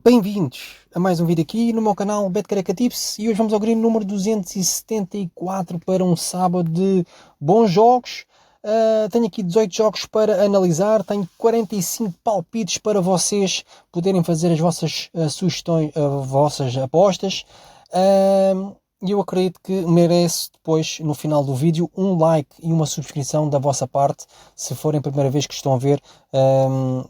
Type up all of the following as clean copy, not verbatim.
Bem-vindos a mais um vídeo aqui no meu canal Betcareca Tips e hoje vamos ao green número 274 para um sábado de bons jogos. Tenho aqui 18 jogos para analisar, tenho 45 palpites para vocês poderem fazer as vossas sugestões, vossas apostas. E eu acredito que merece depois, no final do vídeo, um like e uma subscrição da vossa parte, se forem a primeira vez que estão a ver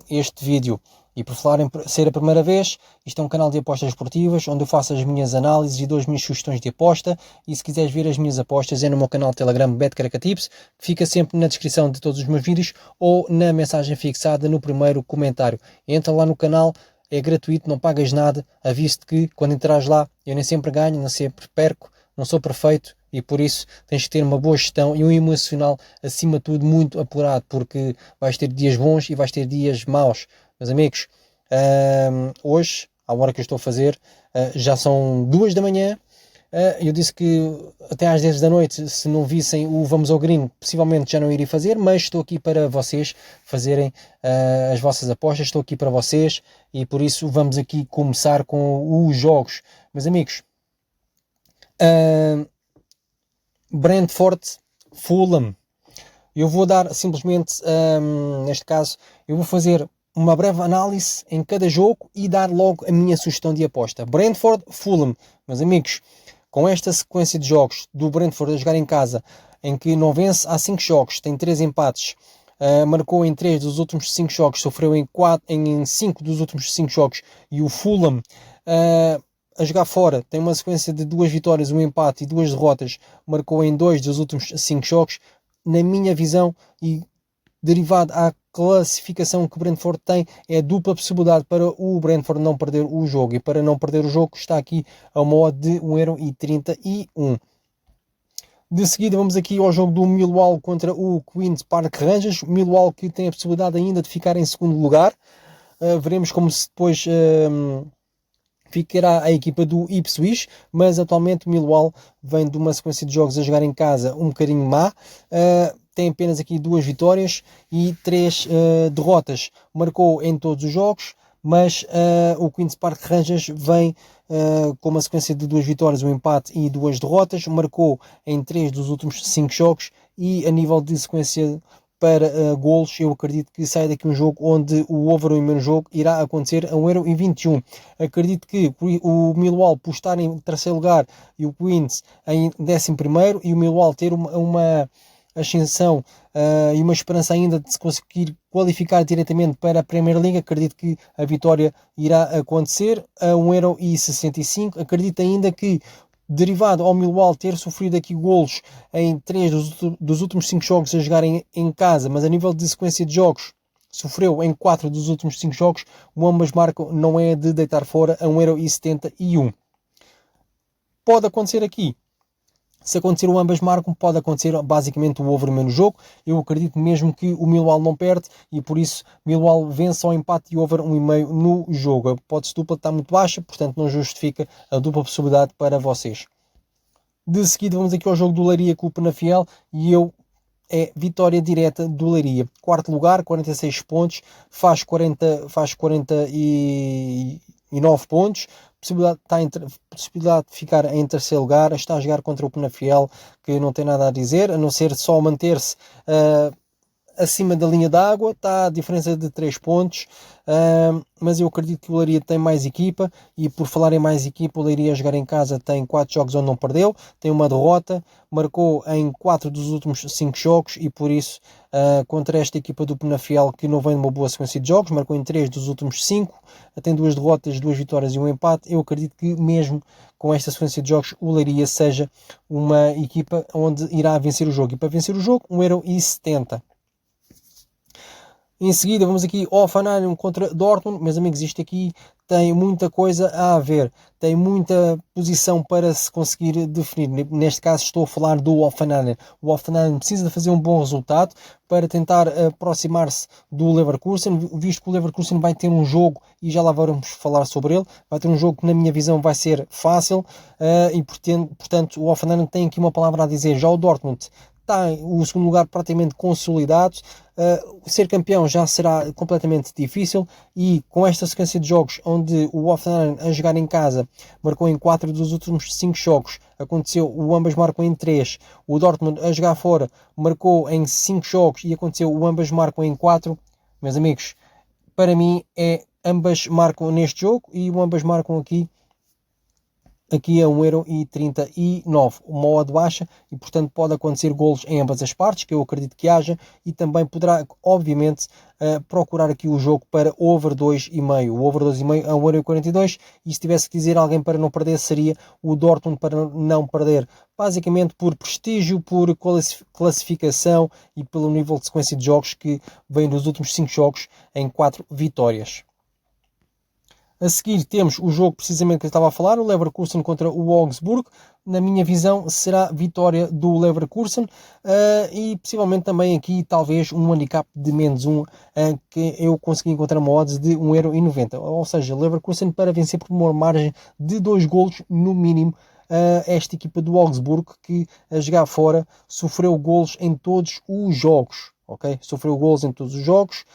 este vídeo. E por falar em ser a primeira vez, isto é um canal de apostas esportivas, onde eu faço as minhas análises e dou as minhas sugestões de aposta. E se quiseres ver as minhas apostas é no meu canal Telegram Betcareca Tips, que fica sempre na descrição de todos os meus vídeos ou na mensagem fixada no primeiro comentário. Entra lá no canal, é gratuito, não pagas nada. Aviso-te que quando entrares lá, eu nem sempre ganho, nem sempre perco, não sou perfeito. E por isso tens que ter uma boa gestão e um emocional, acima de tudo, muito apurado, porque vais ter dias bons e vais ter dias maus. Meus amigos, hoje, à hora que eu estou a fazer, já são 2 da manhã. Eu disse que até às 10 da noite, se não vissem o Vamos ao Green, possivelmente já não iria fazer, mas estou aqui para vocês fazerem as vossas apostas, estou aqui para vocês e por isso vamos aqui começar com os jogos. Meus amigos, Brentford, Fulham. Eu vou dar simplesmente, neste caso, eu vou fazer uma breve análise em cada jogo e dar logo a minha sugestão de aposta. Brentford, Fulham. Meus amigos, com esta sequência de jogos do Brentford a jogar em casa, em que não vence há 5 jogos, tem 3 empates, marcou em 3 dos últimos 5 jogos, sofreu em 5 dos últimos 5 jogos, e o Fulham a jogar fora tem uma sequência de 2 vitórias, 1 empate e 2 derrotas, marcou em 2 dos últimos 5 jogos. Na minha visão e derivado à classificação que o Brentford tem, é a dupla possibilidade para o Brentford não perder o jogo. E para não perder o jogo está aqui a uma odd de 1,31€. De seguida vamos aqui ao jogo do Millwall contra o Queen's Park Rangers. Millwall que tem a possibilidade ainda de ficar em segundo lugar. Veremos como se depois ficará a equipa do Ipswich, mas atualmente o Millwall vem de uma sequência de jogos a jogar em casa um bocadinho má. Tem apenas aqui 2 vitórias e 3 derrotas. Marcou em todos os jogos, mas o Queen's Park Rangers vem com uma sequência de 2 vitórias, 1 empate e 2 derrotas. Marcou em 3 dos últimos 5 jogos e a nível de sequência para golos, eu acredito que sai daqui um jogo onde o over e menos jogo irá acontecer a 1,21€. Acredito que o Millwall por estar em terceiro lugar e o Queens em 11º e o Millwall ter uma ascensão e uma esperança ainda de se conseguir qualificar diretamente para a Premier League, acredito que a vitória irá acontecer a 1,65€. Acredito ainda que, derivado ao Millwall ter sofrido aqui golos em 3 dos últimos 5 jogos a jogarem em casa, mas a nível de sequência de jogos sofreu em 4 dos últimos 5 jogos, o ambas marcam não é de deitar fora a 1,71€. Pode acontecer aqui. Se acontecer o ambas marcam, pode acontecer basicamente o over menos jogo. Eu acredito mesmo que o Millwall não perde e por isso Millwall vence ao empate e over 1,5 no jogo. A hipótese dupla está muito baixa, portanto não justifica a dupla possibilidade para vocês. De seguida vamos aqui ao jogo do Leiria com o Penafiel e é vitória direta do Leiria. Quarto lugar, 46 pontos, faz 49 pontos. Possibilidade de ficar em terceiro lugar, está a jogar contra o Penafiel, que não tem nada a dizer, a não ser só manter-se acima da linha d'água, está a diferença de 3 pontos, mas eu acredito que o Leiria tem mais equipa, e por falar em mais equipa, o Leiria a jogar em casa tem 4 jogos onde não perdeu, tem uma derrota, marcou em 4 dos últimos 5 jogos, e por isso, contra esta equipa do Penafiel, que não vem de uma boa sequência de jogos, marcou em 3 dos últimos 5, tem 2 derrotas, 2 vitórias e 1 empate, eu acredito que mesmo com esta sequência de jogos, o Leiria seja uma equipa onde irá vencer o jogo, e para vencer o jogo, 1,70€. Em seguida vamos aqui ao Hoffenheim contra Dortmund. Meus amigos, isto aqui tem muita coisa a ver, tem muita posição para se conseguir definir. Neste caso estou a falar do Hoffenheim. O Hoffenheim precisa de fazer um bom resultado para tentar aproximar-se do Leverkusen, visto que o Leverkusen vai ter um jogo, e já lá vamos falar sobre ele, vai ter um jogo que na minha visão vai ser fácil, e portanto o Hoffenheim tem aqui uma palavra a dizer. Já o Dortmund está o segundo lugar praticamente consolidado, ser campeão já será completamente difícil, e com esta sequência de jogos onde o Hoffenheim a jogar em casa marcou em 4 dos últimos 5 jogos, aconteceu o ambas marcam em 3, o Dortmund a jogar fora marcou em 5 jogos e aconteceu o ambas marcam em 4, meus amigos, para mim ambas marcam neste jogo, e o ambas marcam aqui a 1,39€, uma odd baixa, e portanto pode acontecer golos em ambas as partes, que eu acredito que haja, e também poderá, obviamente, procurar aqui o jogo para over 2,5. O over 2,5 a 1,42€, e se tivesse que dizer alguém para não perder, seria o Dortmund para não perder, basicamente por prestígio, por classificação e pelo nível de sequência de jogos que vem dos últimos 5 jogos em 4 vitórias. A seguir temos o jogo precisamente que eu estava a falar, o Leverkusen contra o Augsburg. Na minha visão será vitória do Leverkusen, e possivelmente também aqui talvez um handicap de -1, que eu consegui encontrar uma odds de 1,90€. Ou seja, Leverkusen para vencer por uma margem de 2 golos no mínimo. Esta equipa do Augsburg, que a jogar fora sofreu golos em todos os jogos. Okay? Sofreu golos em todos os jogos,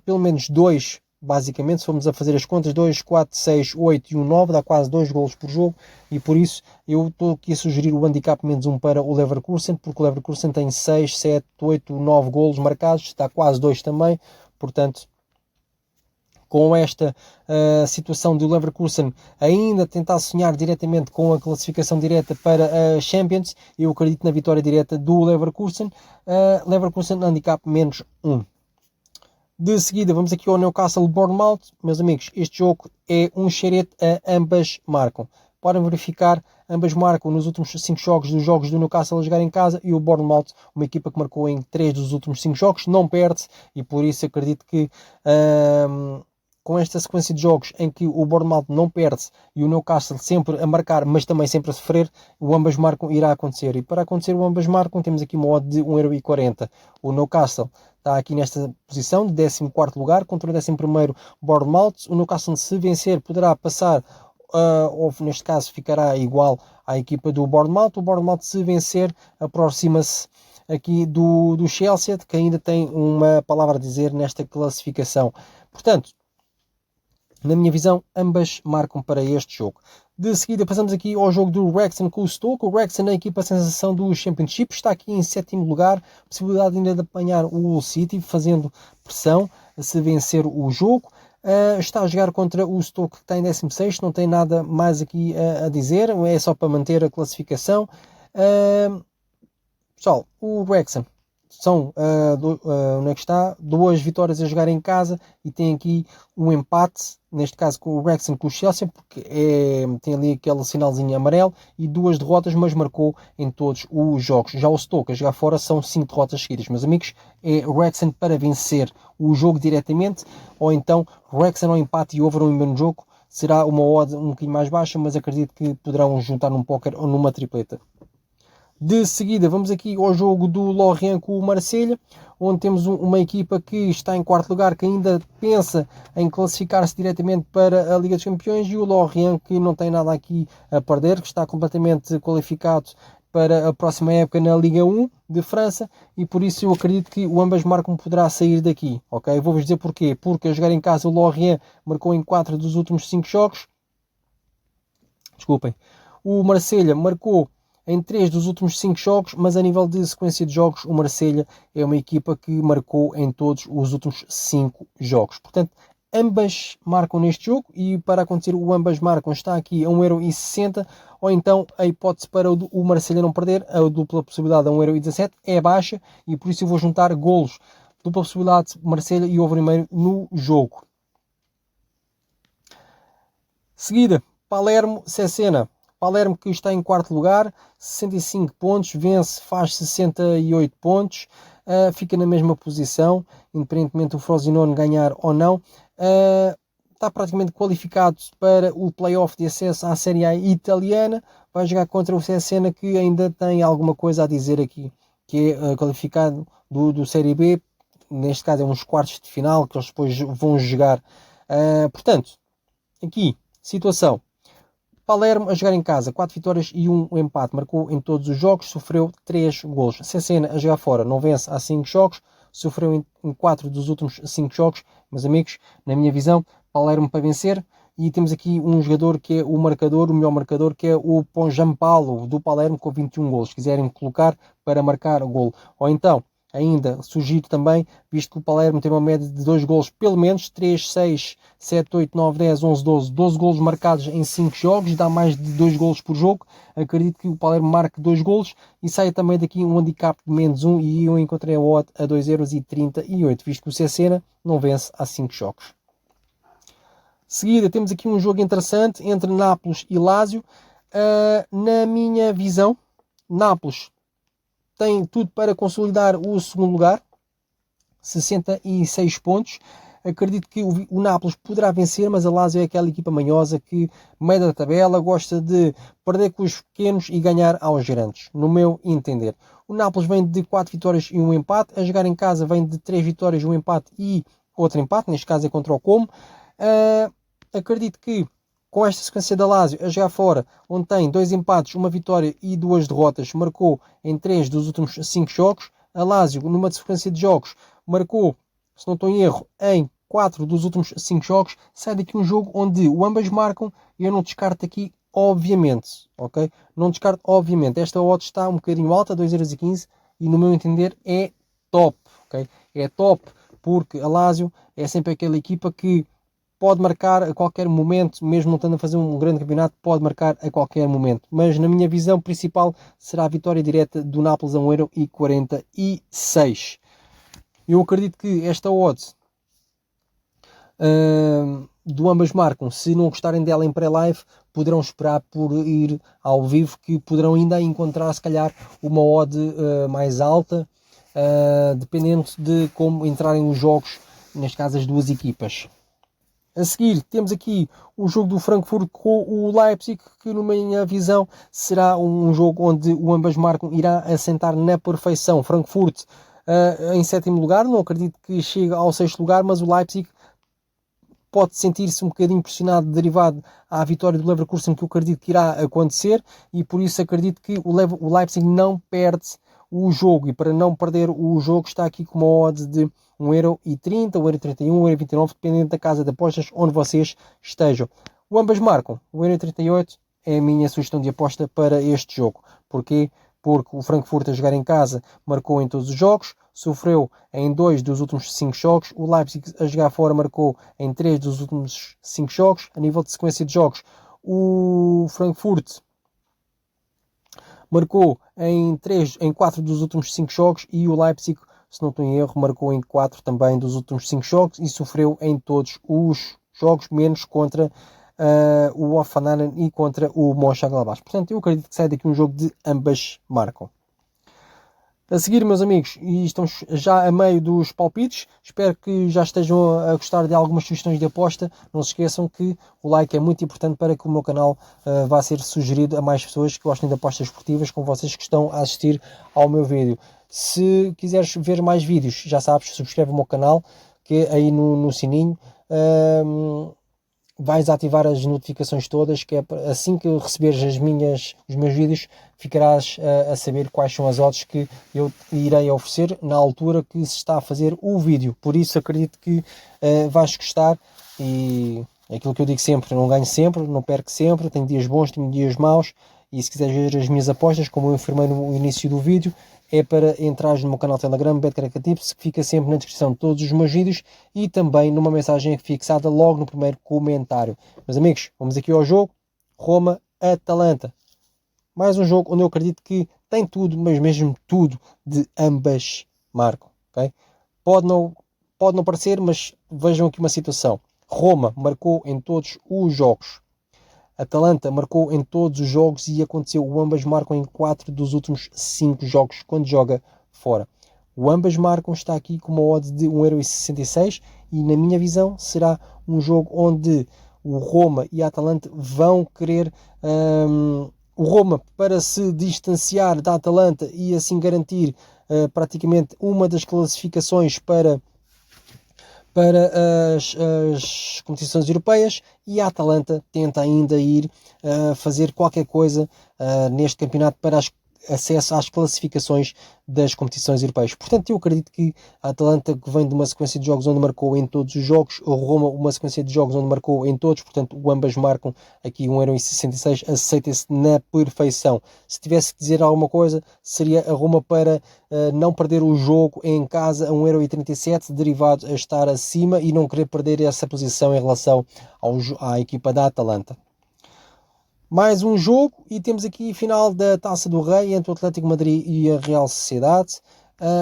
pelo menos 2. Basicamente, se formos a fazer as contas, 2, 4, 6, 8 e 1, 9, dá quase 2 golos por jogo, e por isso eu estou aqui a sugerir o handicap -1 para o Leverkusen, porque o Leverkusen tem 6, 7, 8, 9 golos marcados, dá quase 2 também, portanto, com esta situação do Leverkusen ainda tentar sonhar diretamente com a classificação direta para a Champions, eu acredito na vitória direta do Leverkusen. Leverkusen handicap -1. De seguida vamos aqui ao Newcastle Bournemouth. Meus amigos, este jogo é um xerete a ambas marcam. Podem verificar, ambas marcam nos últimos 5 jogos dos jogos do Newcastle a jogar em casa, e o Bournemouth, uma equipa que marcou em 3 dos últimos 5 jogos, não perde, e por isso acredito que com esta sequência de jogos em que o Bournemouth não perde e o Newcastle sempre a marcar, mas também sempre a sofrer, o ambas marcam irá acontecer. E para acontecer o ambas marcam, temos aqui uma odd de 1,40€. O Newcastle está aqui nesta posição de 14º lugar contra o 11º Bournemouth. O Newcastle, se vencer, poderá passar, ou neste caso ficará igual à equipa do Bournemouth. O Bournemouth, se vencer, aproxima-se aqui do Chelsea, que ainda tem uma palavra a dizer nesta classificação. Portanto, na minha visão, ambas marcam para este jogo. De seguida, passamos aqui ao jogo do Wrexham com o Stoke. O Wrexham, a equipa sensação do Championship, está aqui em 7º lugar. Possibilidade ainda de apanhar o Hull City, fazendo pressão, se vencer o jogo. Está a jogar contra o Stoke, que está em 16º. Não tem nada mais aqui a dizer. É só para manter a classificação. Pessoal, o Wrexham são, onde é que está? 2 vitórias a jogar em casa, e tem aqui um empate, neste caso com o Wrexham com o Chelsea, porque tem ali aquele sinalzinho amarelo, e 2 derrotas, mas marcou em todos os jogos. Já o Stoke a jogar fora são 5 derrotas seguidas. Meus amigos, é o Wrexham para vencer o jogo diretamente, ou então Wrexham ao empate e over um mesmo jogo. Será uma odd um bocadinho mais baixa, mas acredito que poderão juntar num póquer ou numa tripleta. De seguida, vamos aqui ao jogo do Lorient com o Marselha, onde temos uma equipa que está em 4º lugar, que ainda pensa em classificar-se diretamente para a Liga dos Campeões, e o Lorient, que não tem nada aqui a perder, que está completamente qualificado para a próxima época na Liga 1 de França, e por isso eu acredito que o ambas marcam poderá sair daqui. Ok? Vou-vos dizer porquê. Porque a jogar em casa o Lorient marcou em 4 dos últimos 5 jogos. Desculpem. O Marselha marcou em 3 dos últimos 5 jogos, mas a nível de sequência de jogos, o Marselha é uma equipa que marcou em todos os últimos 5 jogos. Portanto, ambas marcam neste jogo, e para acontecer o ambas marcam está aqui a 1,60€, ou então a hipótese para o Marselha não perder, a dupla possibilidade a 1,17€ é baixa, e por isso eu vou juntar golos, dupla possibilidade Marselha e over e meio no jogo. Seguida, Palermo-Cesena. Palermo, que está em 4º lugar, 65 pontos, vence, faz 68 pontos, fica na mesma posição, independentemente do Frosinone ganhar ou não. Está praticamente qualificado para o play-off de acesso à Série A italiana. Vai jogar contra o Cesena, que ainda tem alguma coisa a dizer aqui, que é qualificado do Série B. Neste caso é uns quartos de final, que eles depois vão jogar. Portanto, aqui, situação. Palermo a jogar em casa, 4 vitórias e 1 empate. Marcou em todos os jogos, sofreu 3 golos. Cesena a jogar fora, não vence há 5 jogos, sofreu em 4 dos últimos 5 jogos. Meus amigos, na minha visão, Palermo para vencer. E temos aqui um jogador que é o marcador, o melhor marcador, que é o Ponjampalo do Palermo, com 21 golos. Se quiserem colocar para marcar o gol. Ou então, ainda sugiro também, visto que o Palermo tem uma média de 2 golos, pelo menos 3, 6, 7, 8, 9, 10, 11, 12 golos marcados em 5 jogos, dá mais de 2 golos por jogo. Acredito que o Palermo marque 2 golos e saia também daqui um handicap de menos 1 e eu encontrei a odd a 2,38€, visto que o Cesena não vence há 5 jogos. Seguida, temos aqui um jogo interessante entre Nápoles e Lazio. Na minha visão, Nápoles tem tudo para consolidar o segundo lugar, 66 pontos. Acredito que o Nápoles poderá vencer, mas a Lazio é aquela equipa manhosa que, meio da tabela, gosta de perder com os pequenos e ganhar aos grandes, no meu entender. O Nápoles vem de 4 vitórias e um empate. A jogar em casa vem de 3 vitórias, um empate e outro empate, neste caso é contra o Como. Acredito que com esta sequência da Lazio a jogar fora, onde tem 2 empates, uma vitória e 2 derrotas, marcou em 3 dos últimos 5 jogos. A Lazio, numa sequência de jogos, marcou, se não estou em erro, em 4 dos últimos 5 jogos. Sai daqui um jogo onde o ambas marcam e eu não descarto aqui, obviamente, ok? Não descarto, obviamente. Esta odd está um bocadinho alta, 2,15€, e no meu entender é top, ok? É top, porque a Lazio é sempre aquela equipa que pode marcar a qualquer momento, mesmo não estando a fazer um grande campeonato, pode marcar a qualquer momento. Mas na minha visão principal será a vitória direta do Nápoles a 1,46€. Eu acredito que esta odds do ambas marcam, se não gostarem dela em pré-live, poderão esperar por ir ao vivo, que poderão ainda encontrar se calhar uma odd mais alta, dependendo de como entrarem os jogos, neste caso as duas equipas. A seguir, temos aqui o jogo do Frankfurt com o Leipzig, que na minha visão será um jogo onde o ambas marcam irá assentar na perfeição. Frankfurt em 7º lugar, não acredito que chegue ao 6º lugar, mas o Leipzig pode sentir-se um bocadinho pressionado derivado à vitória do Leverkusen, que eu acredito que irá acontecer, e por isso acredito que o Leipzig não perde o jogo, e para não perder o jogo está aqui com uma odd de 1,30€, 1,31€, 1,29€, dependendo da casa de apostas onde vocês estejam. O ambas marcam, 1,38€ é a minha sugestão de aposta para este jogo. Porquê? Porque o Frankfurt a jogar em casa marcou em todos os jogos, sofreu em 2 dos últimos 5 jogos, o Leipzig a jogar fora marcou em 3 dos últimos 5 jogos. A nível de sequência de jogos, o Frankfurt marcou em 4 dos últimos 5 jogos e o Leipzig, se não estou em erro, marcou em 4 também dos últimos 5 jogos e sofreu em todos os jogos, menos contra o Hoffenheim e contra o Mönchengladbach. Portanto, eu acredito que sai daqui um jogo de ambas marcam. A seguir, meus amigos, e estamos já a meio dos palpites, espero que já estejam a gostar de algumas sugestões de aposta. Não se esqueçam que o like é muito importante para que o meu canal vá ser sugerido a mais pessoas que gostem de apostas esportivas, como vocês que estão a assistir ao meu vídeo. Se quiseres ver mais vídeos, já sabes, subscreve o meu canal, que é aí no sininho. Vais ativar as notificações todas, que é assim que receberes os meus vídeos, ficarás a saber quais são as odds que eu irei oferecer na altura que se está a fazer o vídeo. Por isso acredito que vais gostar, e aquilo que eu digo sempre, não ganho sempre, não perco sempre, tenho dias bons, tenho dias maus, e se quiseres ver as minhas apostas, como eu informei no início do vídeo, é para entrares no meu canal Telegram, BetCrackatips, que fica sempre na descrição de todos os meus vídeos e também numa mensagem fixada logo no primeiro comentário. Meus amigos, vamos aqui ao jogo Roma-Atalanta. Mais um jogo onde eu acredito que tem tudo, mas mesmo tudo, de ambas marcam. Okay? Pode não parecer, mas vejam aqui uma situação. Roma marcou em todos os jogos. Atalanta marcou em todos os jogos e aconteceu. O ambas marcam em 4 dos últimos 5 jogos quando joga fora. O ambas marcam está aqui com uma odd de 1,66€ e na minha visão será um jogo onde o Roma e a Atalanta vão querer o Roma para se distanciar da Atalanta e assim garantir praticamente uma das classificações para as competições europeias, e a Atalanta tenta ainda ir fazer qualquer coisa neste campeonato para acesso às classificações das competições europeias. Portanto, eu acredito que a Atalanta, que vem de uma sequência de jogos onde marcou em todos os jogos, o Roma, uma sequência de jogos onde marcou em todos, portanto, ambas marcam aqui 1,66€, aceita-se na perfeição. Se tivesse que dizer alguma coisa, seria a Roma para não perder o jogo em casa a 1,37€, derivado a estar acima e não querer perder essa posição em relação à equipa da Atalanta. Mais um jogo e temos aqui a final da Taça do Rei entre o Atlético de Madrid e a Real Sociedade.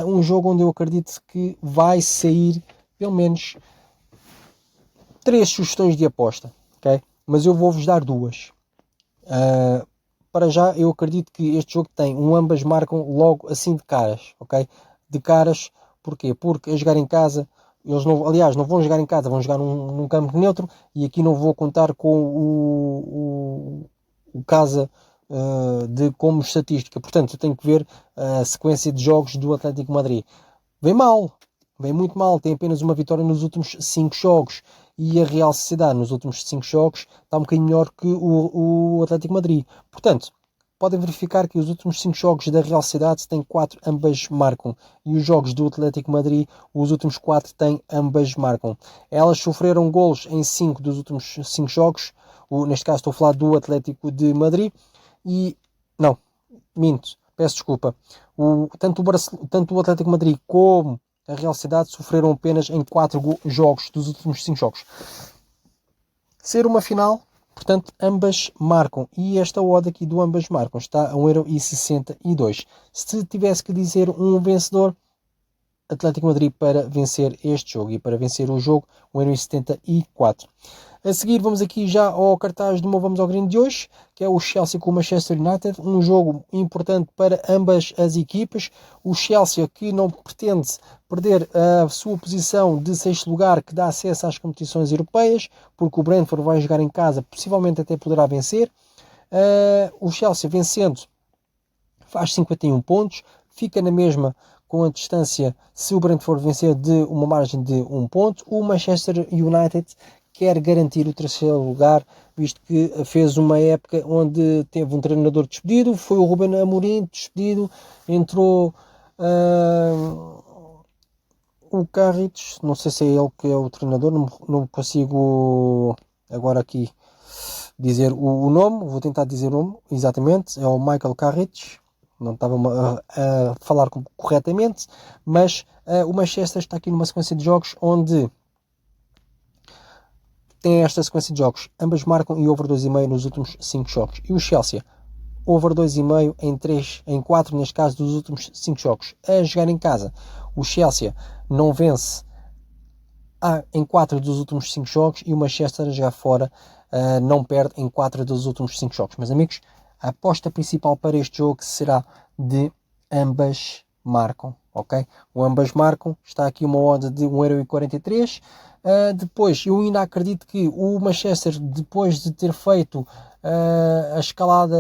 Um jogo onde eu acredito que vai sair pelo menos 3 sugestões de aposta, ok? Mas eu vou-vos dar 2. Para já, eu acredito que este jogo tem ambas marcam logo assim de caras, ok? De caras, porquê? Porque a jogar em casa, eles não vão jogar em casa, vão jogar num campo neutro e aqui não vou contar com o casa de como estatística. Portanto, eu tenho que ver a sequência de jogos do Atlético de Madrid. Vem mal, vem muito mal, tem apenas uma vitória nos últimos 5 jogos e a Real Sociedade nos últimos 5 jogos está um bocadinho melhor que o Atlético de Madrid. Portanto, podem verificar que os últimos 5 jogos da Real Sociedade têm 4, ambas marcam. E os jogos do Atlético de Madrid, os últimos 4 têm, ambas marcam. Elas sofreram golos em 5 dos últimos 5 jogos. Neste caso estou a falar do Atlético de Madrid. E, não, minto, peço desculpa. Tanto o Atlético de Madrid como a Real Sociedade sofreram apenas em 4 jogos dos últimos 5 jogos. Ser uma final, portanto, ambas marcam. E esta odd aqui do ambas marcam está a 1,62€. Se tivesse que dizer um vencedor, Atlético Madrid para vencer este jogo. E para vencer o jogo, 1,74€. A seguir vamos aqui já ao cartaz do meu Vamos ao Green de hoje, que é o Chelsea com o Manchester United, um jogo importante para ambas as equipas. O Chelsea que não pretende perder a sua posição de 6º lugar, que dá acesso às competições europeias, porque o Brentford vai jogar em casa, possivelmente até poderá vencer. O Chelsea vencendo faz 51 pontos, fica na mesma com a distância se o Brentford vencer de uma margem de 1 ponto. O Manchester United quer garantir o 3º lugar, visto que fez uma época onde teve um treinador despedido, foi o Ruben Amorim despedido, entrou o Carritos, não sei se é ele que é o treinador, não consigo agora aqui dizer o nome, vou tentar dizer o nome, exatamente, é o Michael Carritos, não estava a falar corretamente, mas o Manchester está aqui numa sequência de jogos onde tem esta sequência de jogos, ambas marcam e over 2,5 nos últimos 5 jogos. E o Chelsea, over 2,5 em 4, neste caso, dos últimos 5 jogos. A jogar em casa, o Chelsea não vence em 4 dos últimos 5 jogos e o Manchester a jogar fora não perde em 4 dos últimos 5 jogos. Meus amigos, a aposta principal para este jogo será de ambas marcam, ok? O ambas marcam, está aqui uma odd de 1,43€. Depois, eu ainda acredito que o Manchester, depois de ter feito a escalada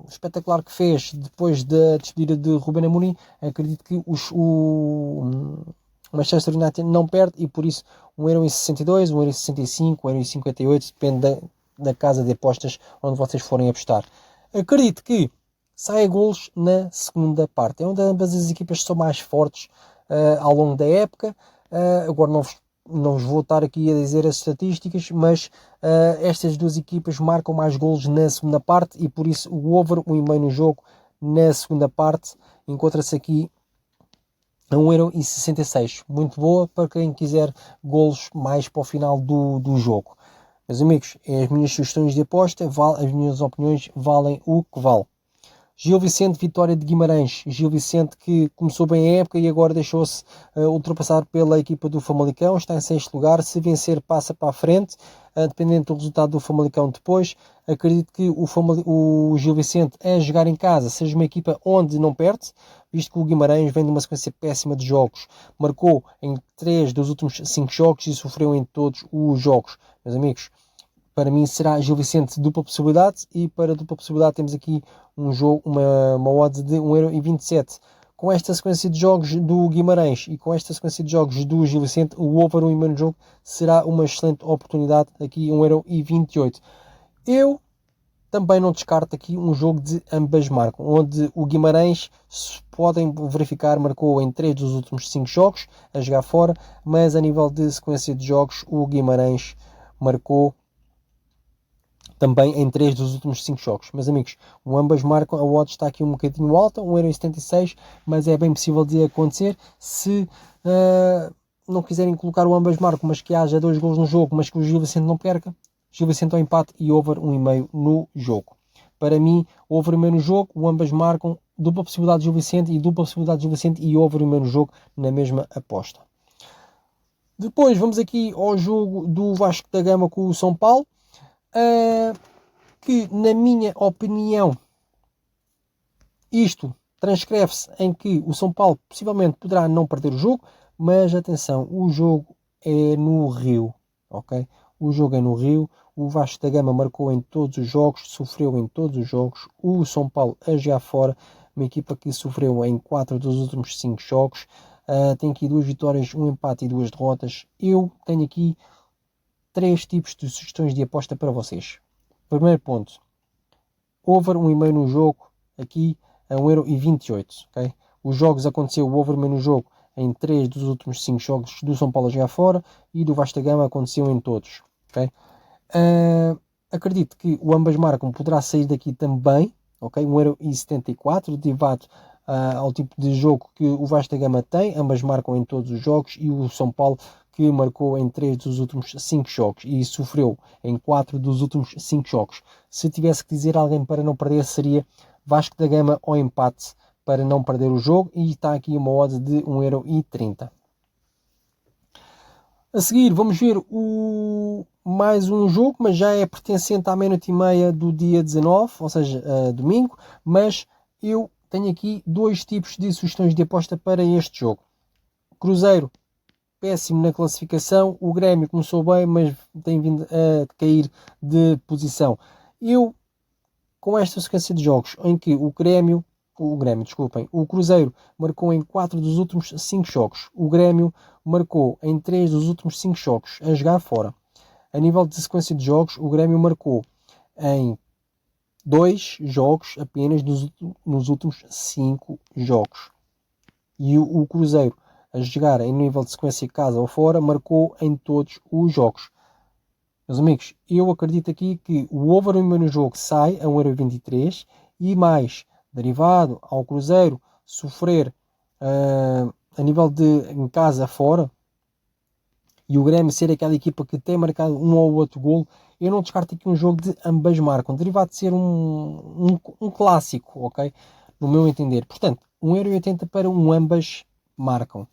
espetacular que fez, depois da despedida de Ruben Amorim, acredito que o Manchester United não perde e por isso 1,62€, 1,65€, 1,58€, depende da casa de apostas onde vocês forem apostar. Acredito que saia golos na segunda parte. É onde ambas as equipas são mais fortes ao longo da época. Agora não vos vou estar aqui a dizer as estatísticas, mas estas duas equipas marcam mais golos na segunda parte e por isso o over 1,5 no jogo na segunda parte encontra-se aqui a 1,66€. Muito boa para quem quiser golos mais para o final do jogo. Meus amigos, as minhas sugestões de aposta, as minhas opiniões valem o que vale. Gil Vicente, vitória de Guimarães. Gil Vicente que começou bem a época e agora deixou-se ultrapassar pela equipa do Famalicão. Está em 6º lugar. Se vencer, passa para a frente. Dependendo do resultado do Famalicão depois. Acredito que o Gil Vicente, a jogar em casa, seja uma equipa onde não perde. Visto que o Guimarães vem de uma sequência péssima de jogos. Marcou em 3 dos últimos 5 jogos e sofreu em todos os jogos. Meus amigos, para mim será Gil Vicente dupla possibilidade e para dupla possibilidade temos aqui um jogo, uma odd de 1,27€. Com esta sequência de jogos do Guimarães e com esta sequência de jogos do Gil Vicente, o over 1,5 no jogo será uma excelente oportunidade, aqui 1,28€. Eu Também não descarto aqui um jogo de ambas marcam, onde o Guimarães, podem verificar, marcou em 3 dos últimos 5 jogos a jogar fora, mas a nível de sequência de jogos, o Guimarães marcou também em 3 dos últimos 5 jogos. Meus amigos, o ambas marcam, a odd está aqui um bocadinho alta, 1,76€, mas é bem possível de acontecer se não quiserem colocar o ambas marcam, mas que haja 2 gols no jogo, mas que o Gil Vicente não perca. Gil Vicente ao empate e over 1,5 no jogo. Para mim, over 1,5 no jogo, o ambas marcam, dupla possibilidade de Gil Vicente e dupla possibilidade de Gil Vicente e over 1,5 no jogo na mesma aposta. Depois vamos aqui ao jogo do Vasco da Gama com o São Paulo, que na minha opinião isto transcreve-se em que o São Paulo possivelmente poderá não perder o jogo, mas atenção, o jogo é no Rio, ok? O jogo é no Rio, o Vasco da Gama marcou em todos os jogos, sofreu em todos os jogos, o São Paulo a jogar fora, uma equipa que sofreu em 4 dos últimos 5 jogos, tem aqui 2 vitórias, 1 empate e 2 derrotas. Eu tenho aqui 3 tipos de sugestões de aposta para vocês. Primeiro ponto, over 1,5 no jogo, aqui a 1,28€, ok? Os jogos aconteceu o over 1,5 no jogo em 3 dos últimos 5 jogos do São Paulo a jogar fora e do Vasco da Gama aconteceu em todos, ok? Acredito que o ambas marcam poderá sair daqui também, ok? 1,74€, derivado ao tipo de jogo que o Vasco da Gama tem, ambas marcam em todos os jogos e o São Paulo que marcou em 3 dos últimos 5 jogos e sofreu em 4 dos últimos 5 jogos. Se tivesse que dizer alguém para não perder, seria Vasco da Gama ao empate para não perder o jogo, e está aqui uma odd de 1,30€. A seguir vamos ver mais um jogo, mas já é pertencente à meia-noite e meia do dia 19, ou seja, domingo, mas eu tenho aqui 2 tipos de sugestões de aposta para este jogo. Cruzeiro, péssimo na classificação, o Grêmio começou bem, mas tem vindo a cair de posição. Eu, com esta sequência de jogos em que o Cruzeiro marcou em 4 dos últimos 5 jogos, o Grêmio marcou em 3 dos últimos 5 jogos a jogar fora. A nível de sequência de jogos, o Grêmio marcou em 2 jogos apenas nos últimos 5 jogos. E o Cruzeiro, a jogar em nível de sequência casa ou fora, marcou em todos os jogos. Meus amigos, eu acredito aqui que o over no jogo sai a 1,23€ e mais, derivado ao Cruzeiro sofrer a nível de em casa fora e o Grêmio ser aquela equipa que tem marcado um ou outro golo, eu não descarto aqui um jogo de ambas marcam, derivado de ser um clássico, ok? No meu entender. Portanto, 1,80€ para um ambas marcam.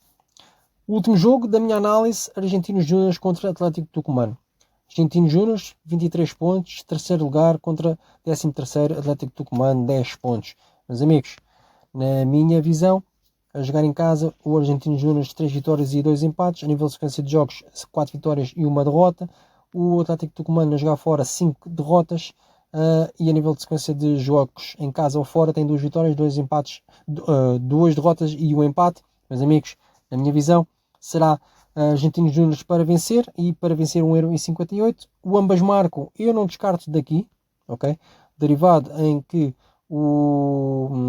O último jogo da minha análise, Argentinos Júniors contra Atlético Tucumano. Argentinos Júniors, 23 pontos, terceiro lugar contra 13º Atlético Tucumano, 10 pontos. Meus amigos, na minha visão, a jogar em casa, o Argentinos Júniors 3 vitórias e 2 empates, a nível de sequência de jogos 4 vitórias e 1 derrota, o Atlético Tucumano a jogar fora 5 derrotas, e a nível de sequência de jogos em casa ou fora tem 2 vitórias, 2 empates, 2 derrotas e 1 empate. Meus amigos, na minha visão, será Argentinos Júniors para vencer e para vencer 1,58€. O ambas marcam, eu não descarto daqui, ok? Derivado em que os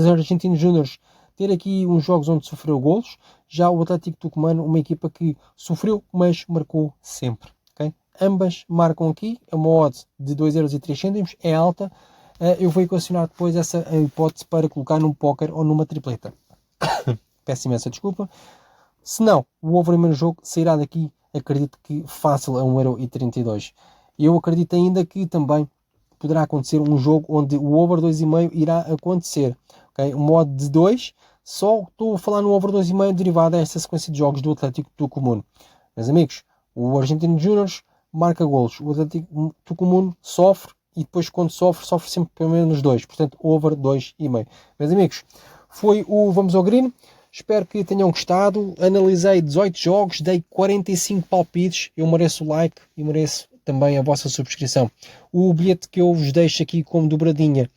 Argentinos Júniors ter aqui uns jogos onde sofreu golos, já o Atlético Tucumano, uma equipa que sofreu, mas marcou sempre, ok? Ambas marcam aqui, é uma odd de 2,03€, é alta. Eu vou equacionar depois essa hipótese para colocar num póquer ou numa tripleta. Peço imensa desculpa. Se não, o over no jogo sairá daqui, acredito que fácil a 1,32€. Eu acredito ainda que também poderá acontecer um jogo onde o over 2,5 irá acontecer. Okay? Um modo de 2, só estou a falar no over 2,5 derivado a esta sequência de jogos do Atlético Tucumano. Meus amigos, o Argentino Júniors marca golos, o Atlético Tucumano sofre e depois quando sofre sempre pelo menos 2. Portanto, over 2,5. Meus amigos, foi o Vamos ao Green. Espero que tenham gostado. Analisei 18 jogos, dei 45 palpites. Eu mereço o like e mereço também a vossa subscrição. O bilhete que eu vos deixo aqui como dobradinha,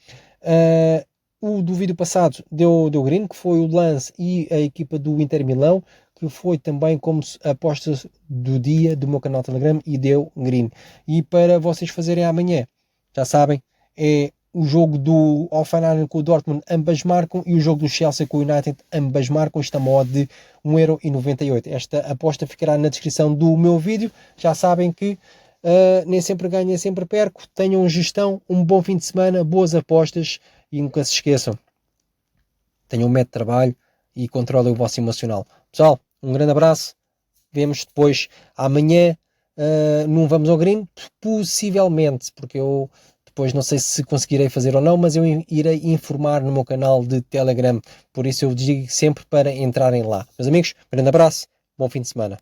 o do vídeo passado deu green, que foi o Lance e a equipa do Inter Milão, que foi também como aposta do dia do meu canal Telegram e deu green. E para vocês fazerem amanhã, já sabem, é o jogo do Hoffenheim com o Dortmund, ambas marcam, e o jogo do Chelsea com o United, ambas marcam. Está a modo de 1,98€. Esta aposta ficará na descrição do meu vídeo. Já sabem que nem sempre ganho, nem sempre perco. Tenham gestão, um bom fim de semana, boas apostas e nunca se esqueçam, tenham um método de trabalho e controlem o vosso emocional. Pessoal, um grande abraço. Vemos depois amanhã. Não vamos ao green, possivelmente, porque eu depois não sei se conseguirei fazer ou não, mas eu irei informar no meu canal de Telegram, por isso eu digo sempre para entrarem lá. Meus amigos, grande abraço, bom fim de semana.